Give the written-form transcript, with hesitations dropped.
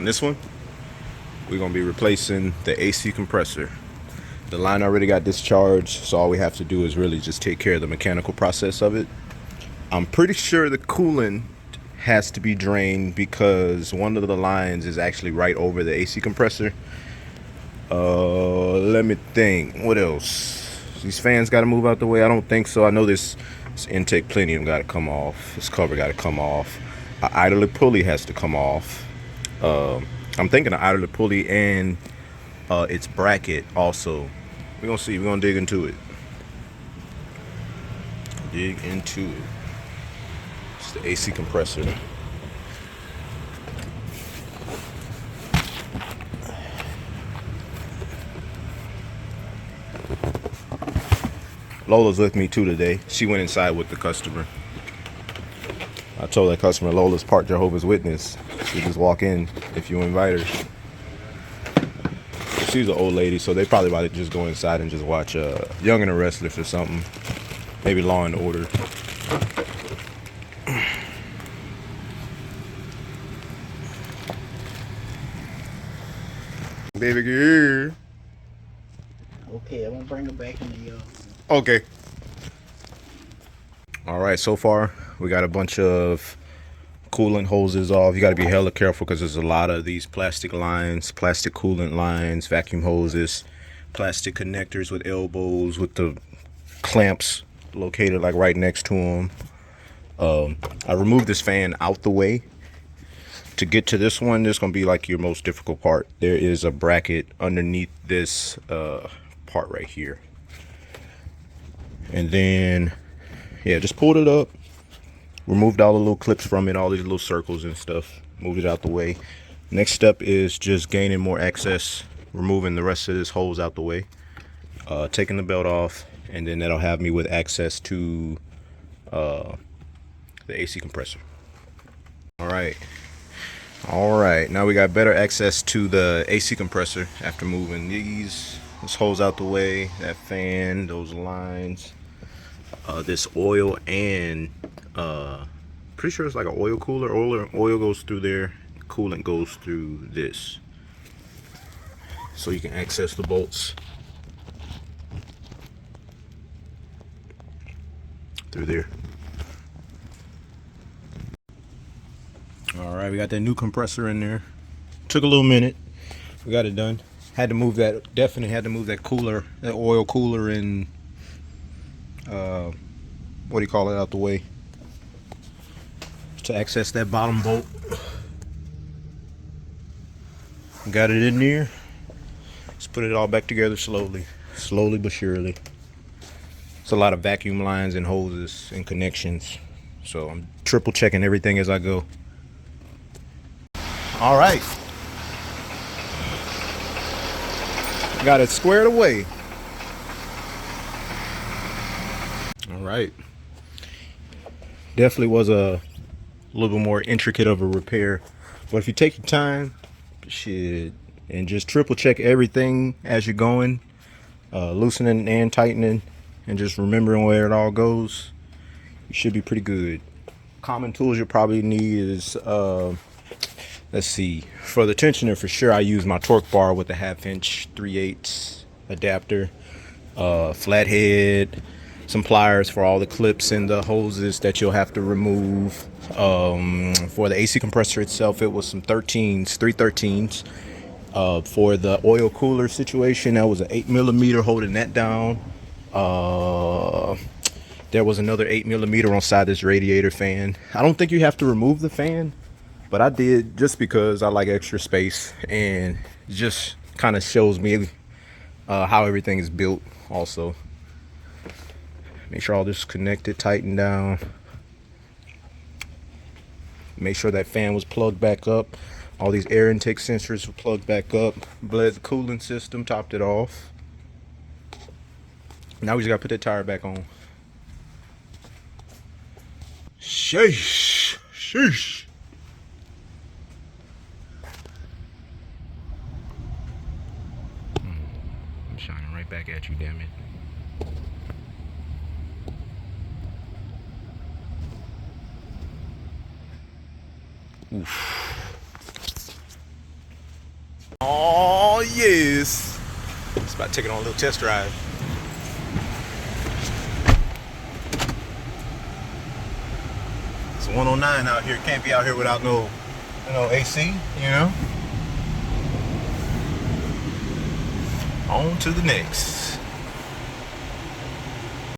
On this one, we're gonna be replacing the AC compressor. The line already got discharged, so all we have to do is really just take care of the mechanical process of it. I'm pretty sure the coolant has to be drained because one of the lines is actually right over the AC compressor. Let me think. What else? These fans got to move out the way. I don't think so. I know this intake plenum got to come off. This cover got to come off. An idler pulley has to come off. I'm thinking an idler pulley and its bracket also. We're gonna see. We're gonna dig into it. Dig into it. It's the AC compressor. Lola's with me too today. She went inside with the customer. I told that customer Lola's part Jehovah's Witness. You just walk in if you invite her. She's an old lady, so they probably about to just go inside and just watch Young and the Restless or something. Maybe Law and Order. Baby girl. Okay, I'm gonna bring her back in the yard. Okay. All right, so far we got a bunch of coolant hoses off. You got to be hella careful because there's a lot of these plastic lines, plastic coolant lines, vacuum hoses, plastic connectors with elbows with the clamps located like right next to them. I removed this fan out the way. To get to this one, this is gonna be like your most difficult part. There is a bracket underneath this part right here, and then yeah, just pulled it up, removed all the little clips from it, all these little circles and stuff, moved it out the way. Next step is just gaining more access, removing the rest of this hose out the way, taking the belt off, and then that'll have me with access to the AC compressor. All right, now we got better access to the AC compressor after moving this hose out the way, that fan, those lines, this oil, and pretty sure it's like an oil cooler. Oil goes through there, coolant goes through this, so you can access the bolts through there. All right, we got that new compressor in there. Took a little minute. We got it done. Had to move that. Definitely had to move that cooler, that oil cooler, and what do you call it, out the way to access that bottom bolt. Got it in there. Let's put it all back together slowly but surely. It's a lot of vacuum lines and hoses and connections, so I'm triple checking everything as I go. All right, got it squared away. All right, definitely was a little bit more intricate of a repair, but if you take your time, shit, and just triple check everything as you're going, loosening and tightening, and just remembering where it all goes, you should be pretty good. Common tools you'll probably need is let's see, for the tensioner, for sure I use my torque bar with a 1/2 inch 3/8 adapter, flathead, some pliers for all the clips and the hoses that you'll have to remove. For the AC compressor itself, it was some 313s. For the oil cooler situation, that was an 8mm holding that down. There was another 8mm on side this radiator fan. I don't think you have to remove the fan, but I did just because I like extra space, and it just kind of shows me how everything is built also. Make sure all this is connected, tightened down. Make sure that fan was plugged back up. All these air intake sensors were plugged back up. Bled the cooling system, topped it off. Now we just gotta put that tire back on. Sheesh. I'm shining right back at you, damn it. Oof. is. It's about to take it on a little test drive. It's 109 out here. Can't be out here without no, AC, you know. On to the next.